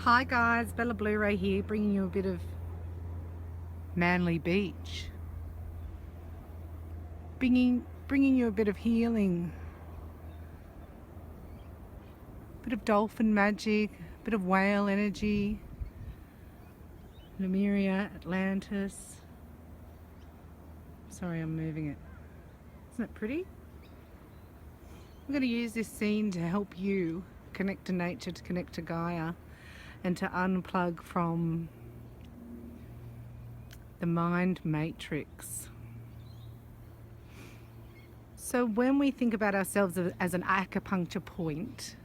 Hi guys, Bella Blu-ray here, bringing you a bit of Manly Beach. Bringing you a bit of healing, a bit of dolphin magic, a bit of whale energy, Lemuria, Atlantis. Sorry, I'm moving it. Isn't it pretty? I'm going to use this scene to help you connect to nature, to connect to Gaia, and to unplug from the mind matrix. So when we think about ourselves as an acupuncture point,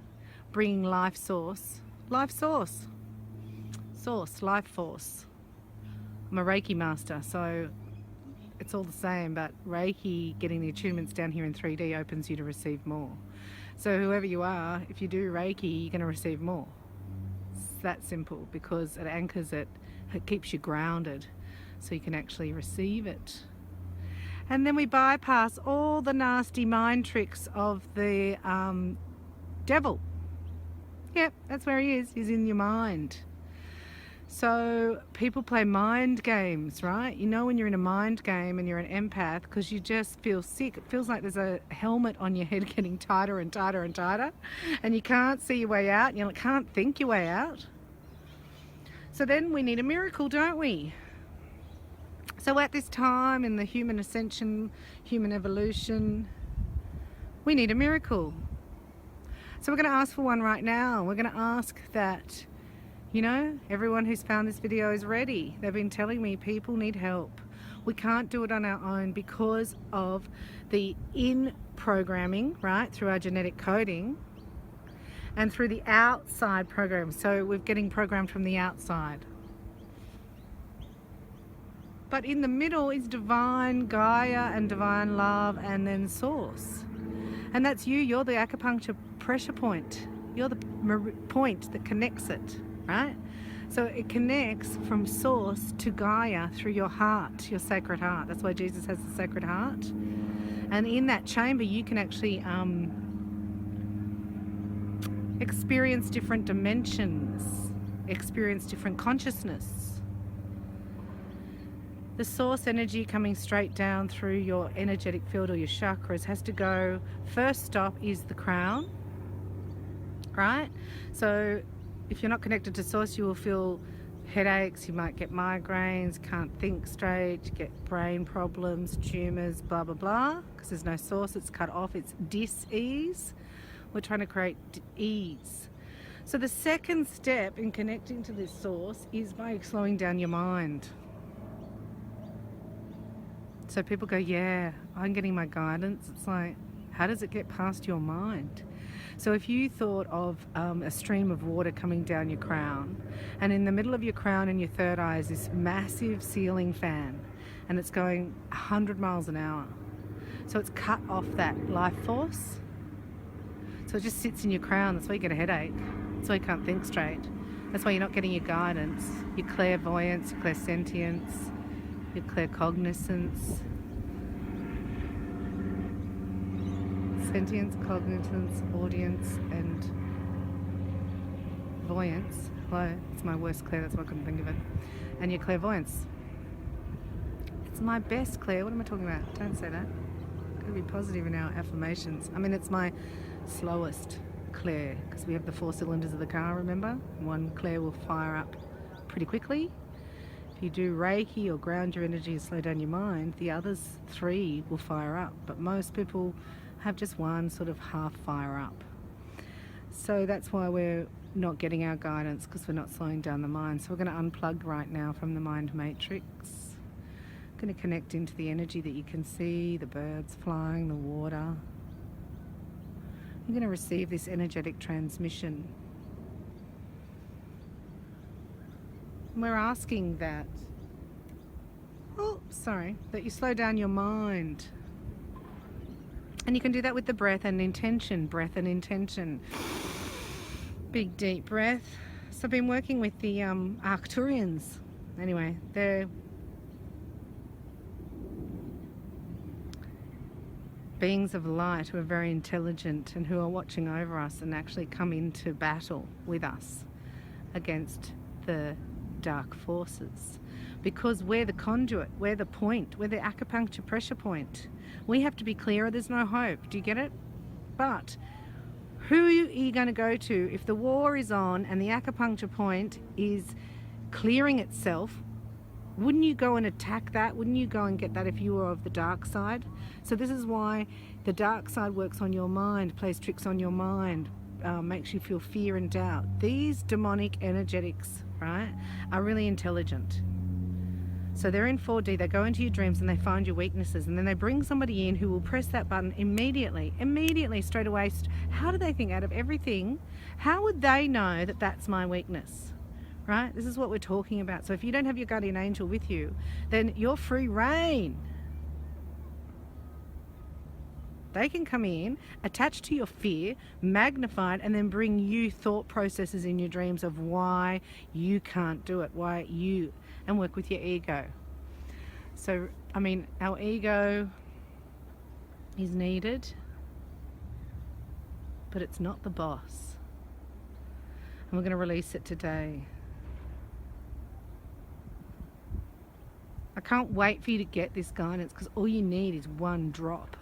bringing life force. I'm a Reiki master, so it's all the same, but Reiki, getting the attunements down here in 3D, opens you to receive more. So whoever you are, if you do Reiki, you're going to receive more. It's that simple, because it anchors it keeps you grounded, so you can actually receive it. And then we bypass all the nasty mind tricks of the devil. Yep, that's where he is. He's in your mind. So people play mind games, right? You know when you're in a mind game and you're an empath because you just feel sick. It feels like there's a helmet on your head getting tighter and tighter and tighter, and you can't see your way out. You can't think your way out. So then we need a miracle, don't we? So at this time in the human ascension, human evolution, we need a miracle. So we're going to ask for one right now. We're going to ask that, you know, everyone who's found this video is ready. They've been telling me people need help. We can't do it on our own because of the in-programming, right, through our genetic coding, and through the outside program. So we're getting programmed from the outside. But in the middle is divine Gaia and divine love, and then source. And that's you. You're the acupuncture pressure point. You're the point that connects it, right? So it connects from source to Gaia through your heart, your sacred heart. That's why Jesus has the sacred heart. And in that chamber, you can actually experience different dimensions, experience different consciousness. The source energy coming straight down through your energetic field or your chakras has to go. First stop is the crown, right? So if you're not connected to source, you will feel headaches, you might get migraines, can't think straight, get brain problems, tumors, blah, blah, blah, because there's no source, it's cut off, it's dis-ease. We're trying to create ease. So the second step in connecting to this source is by slowing down your mind. So people go, yeah, I'm getting my guidance. It's like, how does it get past your mind? So if you thought of a stream of water coming down your crown, and in the middle of your crown and your third eye is this massive ceiling fan, and it's going 100 miles an hour. So it's cut off that life force. So it just sits in your crown. That's why you get a headache. That's why you can't think straight. That's why you're not getting your guidance, your clairvoyance, your clairsentience, your claircognizance. Sentience, cognizance, audience, and voyance. Hello, it's my worst clair, that's why I couldn't think of it. And your clairvoyance. It's my best clair. What am I talking about? Don't say that. Gotta be positive in our affirmations. I mean, it's my slowest clair because we have the 4 cylinders of the car, remember? One clair will fire up pretty quickly. If you do Reiki or ground your energy and slow down your mind, the others 3 will fire up. But most people have just one sort of half fire up. So that's why we're not getting our guidance, because we're not slowing down the mind. So we're going to unplug right now from the mind matrix. Going to connect into the energy that you can see, the birds flying, the water. You're going to receive this energetic transmission. We're asking that, that you slow down your mind. And you can do that with the breath and intention, Big deep breath. So I've been working with the Arcturians. Anyway, they're beings of light who are very intelligent and who are watching over us and actually come into battle with us. against the dark forces, because we're the conduit, we're the point, we're the acupuncture pressure point. We have to be clearer. There's no hope. Do you get it? But who are you going to go to if the war is on and the acupuncture point is clearing itself? Wouldn't you go and attack that? Wouldn't you go and get that if you were of the dark side? So this is why the dark side works on your mind, plays tricks on your mind, makes you feel fear and doubt. These demonic energetics, right, are really intelligent. So they're in 4D, they go into your dreams and they find your weaknesses, and then they bring somebody in who will press that button immediately, straight away. How do they think out of everything? How would they know that that's my weakness? Right? This is what we're talking about. So if you don't have your guardian angel with you, then you're free reign. They can come in, attach to your fear, magnified, and then bring you thought processes in your dreams of why you can't do it, and work with your ego. So, I mean, our ego is needed, but it's not the boss. And we're going to release it today. I can't wait for you to get this guidance, because all you need is one drop.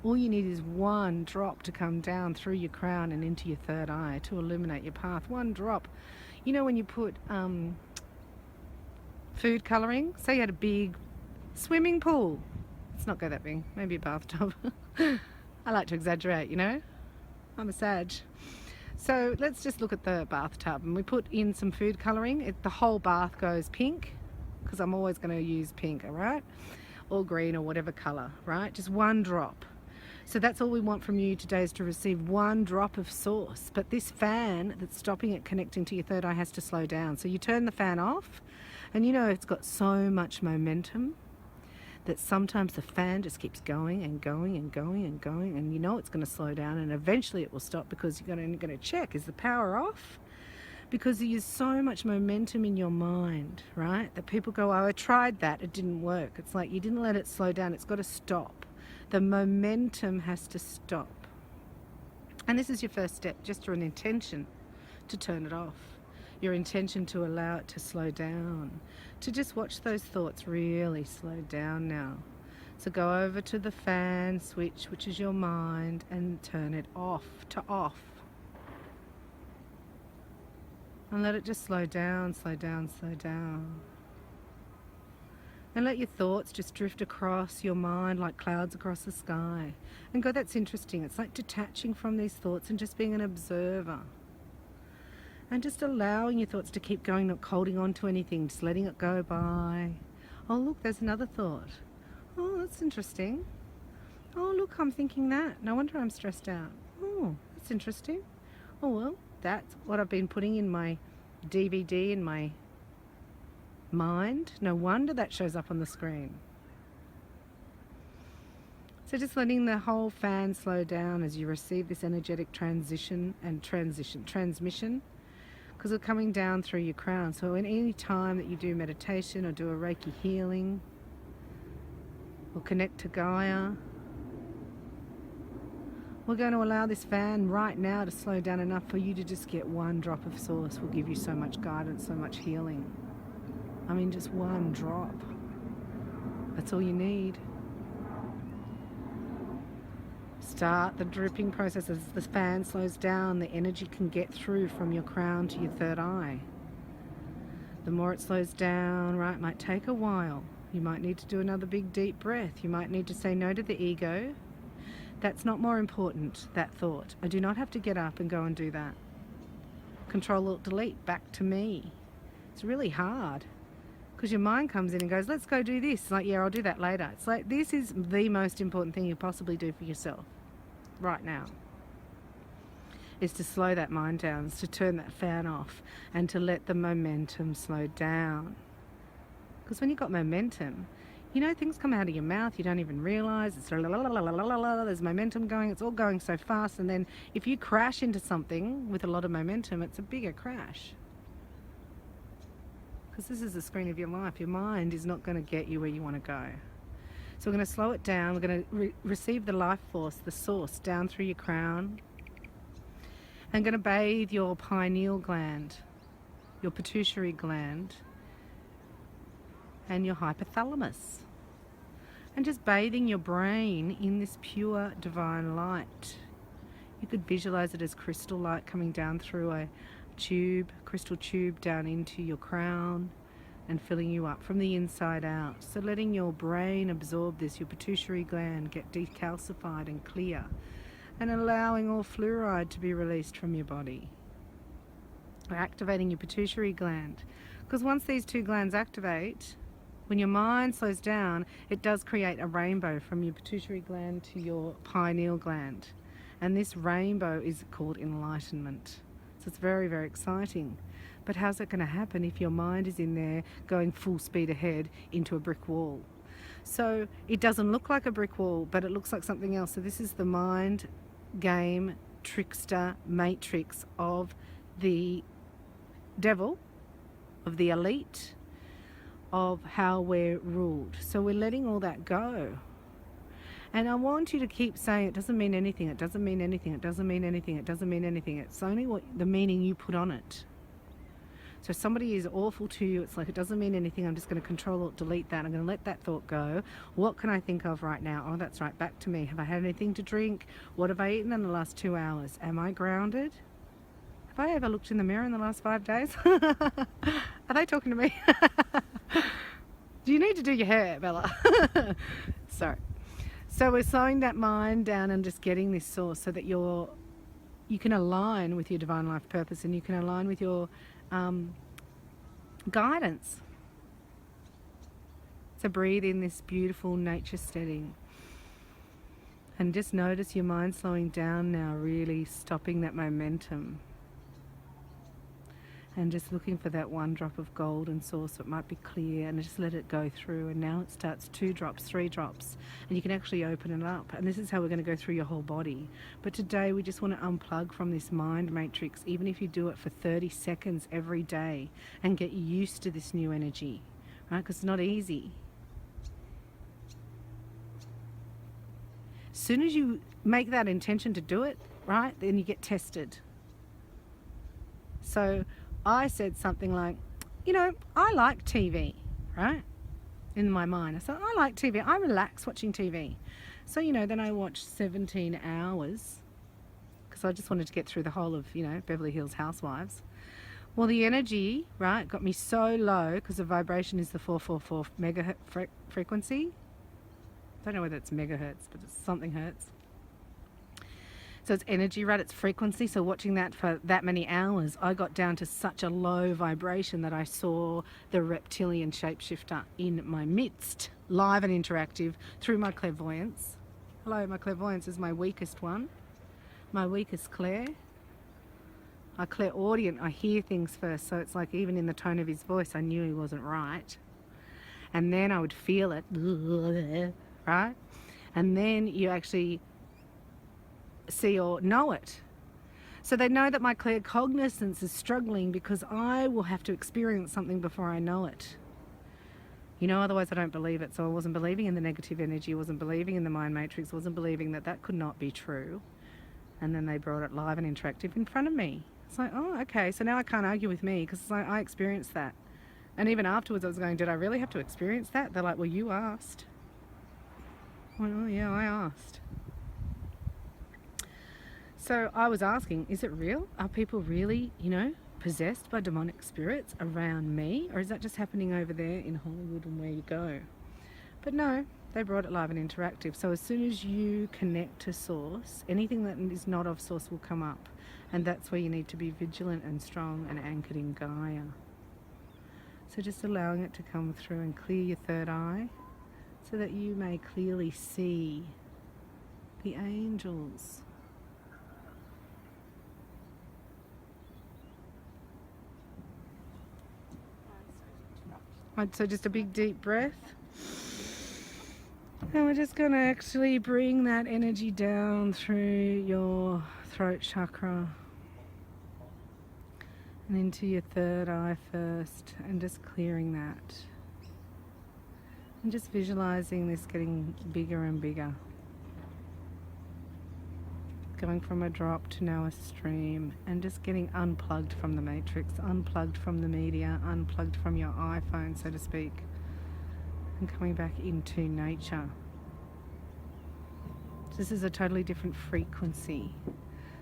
All you need is one drop to come down through your crown and into your third eye to illuminate your path. One drop. You know when you put food colouring, say you had a big swimming pool. Let's not go that big, maybe a bathtub. I like to exaggerate, you know. I'm a Sag. So let's just look at the bathtub, and we put in some food colouring. The whole bath goes pink, because I'm always going to use pink, all right? Or green, or whatever colour, right? Just one drop. So that's all we want from you today, is to receive one drop of source. But this fan that's stopping it connecting to your third eye has to slow down. So you turn the fan off, and you know it's got so much momentum that sometimes the fan just keeps going and going and going and going, and you know it's going to slow down, and eventually it will stop, because you're going to check, is the power off? Because there's so much momentum in your mind, right? That people go, oh, I tried that, it didn't work. It's like you didn't let it slow down, it's got to stop. The momentum has to stop. And this is your first step, just your intention to turn it off. Your intention to allow it to slow down. To just watch those thoughts really slow down now. So go over to the fan switch, which is your mind, and turn it off to off. And let it just slow down, slow down, slow down. And let your thoughts just drift across your mind like clouds across the sky. And go, that's interesting. It's like detaching from these thoughts and just being an observer. And just allowing your thoughts to keep going, not holding on to anything, just letting it go by. Oh, look, there's another thought. Oh, that's interesting. Oh, look, I'm thinking that. No wonder I'm stressed out. Oh, that's interesting. Oh, well, that's what I've been putting in my DVD in my mind. No wonder that shows up on the screen. So just letting the whole fan slow down as you receive this energetic transmission, because we're coming down through your crown. So in any time that you do meditation or do a Reiki healing or connect to Gaia, we're going to allow this fan right now to slow down enough for you to just get one drop of source. Will give you so much guidance, so much healing. I mean, just one drop. That's all you need. Start the dripping process. As the fan slows down, the energy can get through from your crown to your third eye. The more it slows down, right, might take a while. You might need to do another big deep breath. You might need to say no to the ego. That's not more important, that thought. I do not have to get up and go and do that. Control Alt Delete, back to me. It's really hard, because your mind comes in and goes, let's go do this. It's like, yeah, I'll do that later. It's like, this is the most important thing you possibly do for yourself right now, is to slow that mind down, is to turn that fan off, and to let the momentum slow down. Because when you've got momentum, you know, things come out of your mouth you don't even realize. It's there's momentum going, it's all going so fast, and then if you crash into something with a lot of momentum, it's a bigger crash. Because this is the screen of your life. Your mind is not going to get you where you want to go. So we're going to slow it down. We're going to receive the life force, the source, down through your crown. And going to bathe your pineal gland. your pituitary gland, and your hypothalamus. And just bathing your brain in this pure divine light. You could visualize it as crystal light coming down through a tube, crystal tube, down into your crown and filling you up from the inside out. So letting your brain absorb this, your pituitary gland get decalcified and clear, and allowing all fluoride to be released from your body. We're activating your pituitary gland, because once these two glands activate, when your mind slows down, it does create a rainbow from your pituitary gland to your pineal gland. And this rainbow is called enlightenment. So it's very, very exciting. But how's it going to happen if your mind is in there going full speed ahead into a brick wall? So it doesn't look like a brick wall, but it looks like something else. So this is the mind game trickster matrix of the devil, of the elite, of how we're ruled. So we're letting all that go. And I want you to keep saying, it doesn't mean anything, it doesn't mean anything, it doesn't mean anything, it doesn't mean anything. It's only what the meaning you put on it. So if somebody is awful to you, it's like, it doesn't mean anything, I'm just going to control it, delete that, I'm going to let that thought go. What can I think of right now? Oh, that's right, back to me. Have I had anything to drink? What have I eaten in the last 2 hours? Am I grounded? Have I ever looked in the mirror in the last 5 days? Are they talking to me? Do you need to do your hair, Bella? Sorry. So we're slowing that mind down and just getting this source so that you can align with your divine life purpose, and you can align with your guidance. So breathe in this beautiful nature setting. And just notice your mind slowing down now, really stopping that momentum. And just looking for that one drop of golden source that might be clear, and just let it go through. And now it starts 2 drops, 3 drops, and you can actually open it up. And this is how we're going to go through your whole body. But today we just want to unplug from this mind matrix, even if you do it for 30 seconds every day, and get used to this new energy, right? Because it's not easy. As soon as you make that intention to do it, right, then you get tested. So I said something like, you know, I like TV, right? In my mind, I said, I like TV. I relax watching TV. So, you know, then I watched 17 hours because I just wanted to get through the whole of, you know, Beverly Hills Housewives. Well, the energy, right, got me so low because the vibration is the 444 megahertz frequency. I don't know whether it's megahertz, but it's something hertz. So it's energy, right? It's frequency. So watching that for that many hours, I got down to such a low vibration that I saw the reptilian shapeshifter in my midst, live and interactive, through my clairvoyance. Hello, my clairvoyance is my weakest one, my weakest clair. I clairaudient, I hear things first. So it's like even in the tone of his voice, I knew he wasn't right. And then I would feel it, right? And then you actually see or know it. So they know that my claircognizance is struggling because I will have to experience something before I know it. You know, otherwise I don't believe it. So I wasn't believing in the negative energy, wasn't believing in the mind matrix, wasn't believing that that could not be true. And then they brought it live and interactive in front of me. It's like, oh, okay, so now I can't argue with me because it's like, I experienced that. And even afterwards I was going, did I really have to experience that? They're like, well, you asked. I went, oh yeah, I asked. So I was asking, is it real? Are people really, you know, possessed by demonic spirits around me? Or is that just happening over there in Hollywood and where you go? But no, they brought it live and interactive. So as soon as you connect to source, anything that is not of source will come up. And that's where you need to be vigilant and strong and anchored in Gaia. So just allowing it to come through and clear your third eye so that you may clearly see the angels. Right, so just a big deep breath. And we're just going to actually bring that energy down through your throat chakra and into your third eye first, and just clearing that. And just visualizing this getting bigger and bigger. going from a drop to now a stream, and just getting unplugged from the matrix, unplugged from the media, unplugged from your iPhone, so to speak, and coming back into nature. This is a totally different frequency.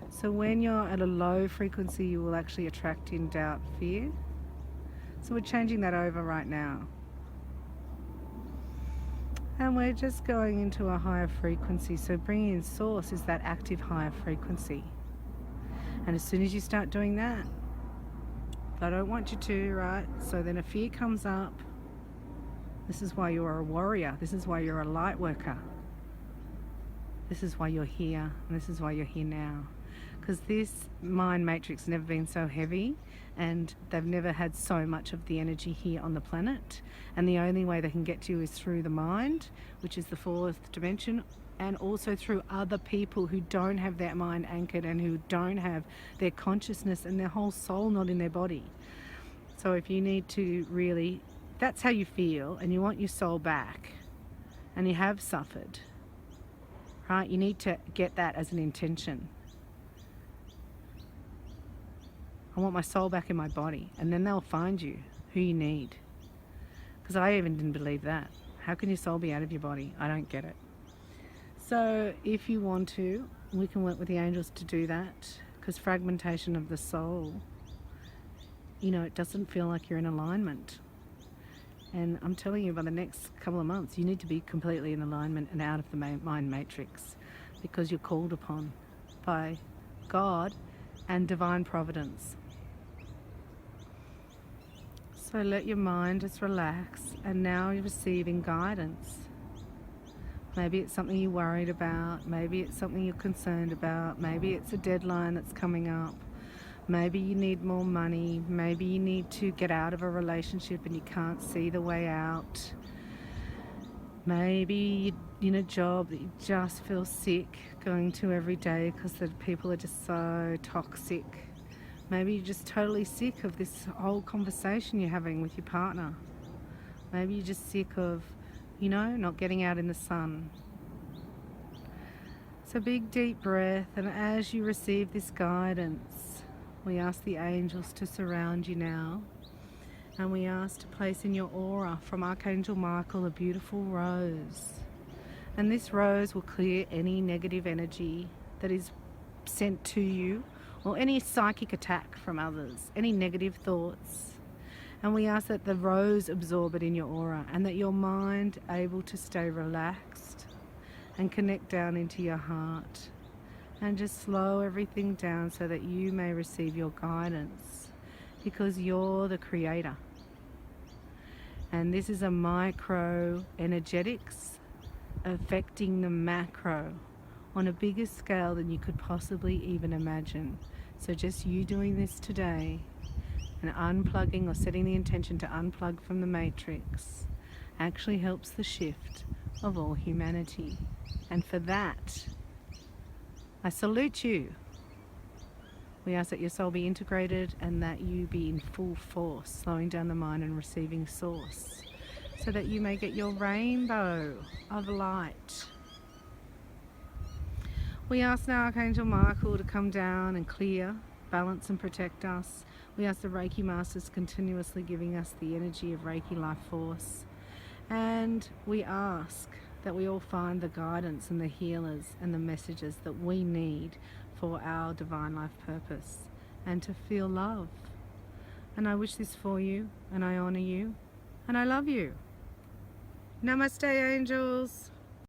So when you're at a low frequency, you will actually attract in doubt, fear. So we're changing that over right now. And we're just going into a higher frequency. So bringing in source is that active higher frequency. And as soon as you start doing that, I don't want you to, right? So then a fear comes up. This is why you're a warrior. This is why you're a light worker. This is why you're here, and this is why you're here now. Because this mind matrix has never been so heavy, and they've never had so much of the energy here on the planet. And the only way they can get to you is through the mind, which is the fourth dimension, and also through other people who don't have their mind anchored and who don't have their consciousness and their whole soul not in their body. So if you need to really, that's how you feel, and you want your soul back, and you have suffered, right? You need to get that as an intention. I want my soul back in my body, and then they'll find you who you need. Because I even didn't believe that. How can your soul be out of your body? I don't get it. So if you want to, we can work with the angels to do that, because fragmentation of the soul, you know, it doesn't feel like you're in alignment. And I'm telling you, by the next couple of months, you need to be completely in alignment and out of the mind matrix, because you're called upon by God and divine providence. So let your mind just relax, and now you're receiving guidance. Maybe it's something you're worried about, maybe it's something you're concerned about, maybe it's a deadline that's coming up. Maybe you need more money. Maybe you need to get out of a relationship and you can't see the way out. Maybe you're in a job that you just feel sick going to every day because the people are just so toxic. Maybe you're just totally sick of this whole conversation you're having with your partner. Maybe you're just sick of, you know, not getting out in the sun. So big deep breath, and as you receive this guidance, we ask the angels to surround you now, and we ask to place in your aura from Archangel Michael a beautiful rose. And this rose will clear any negative energy that is sent to you, or any psychic attack from others, any negative thoughts. And we ask that the rose absorb it in your aura, and that your mind able to stay relaxed and connect down into your heart. And just slow everything down so that you may receive your guidance, because you're the creator. And this is a micro energetics affecting the macro on a bigger scale than you could possibly even imagine. So just you doing this today and unplugging, or setting the intention to unplug from the matrix, actually helps the shift of all humanity. And for that, I salute you. We ask that your soul be integrated and that you be in full force, slowing down the mind and receiving source, so that you may get your rainbow of light. We ask now Archangel Michael to come down and clear, balance and protect us. We ask the Reiki Masters continuously giving us the energy of Reiki life force. And we ask that we all find the guidance and the healers and the messages that we need for our divine life purpose, and to feel love. And I wish this for you, and I honor you, and I love you. Namaste, angels.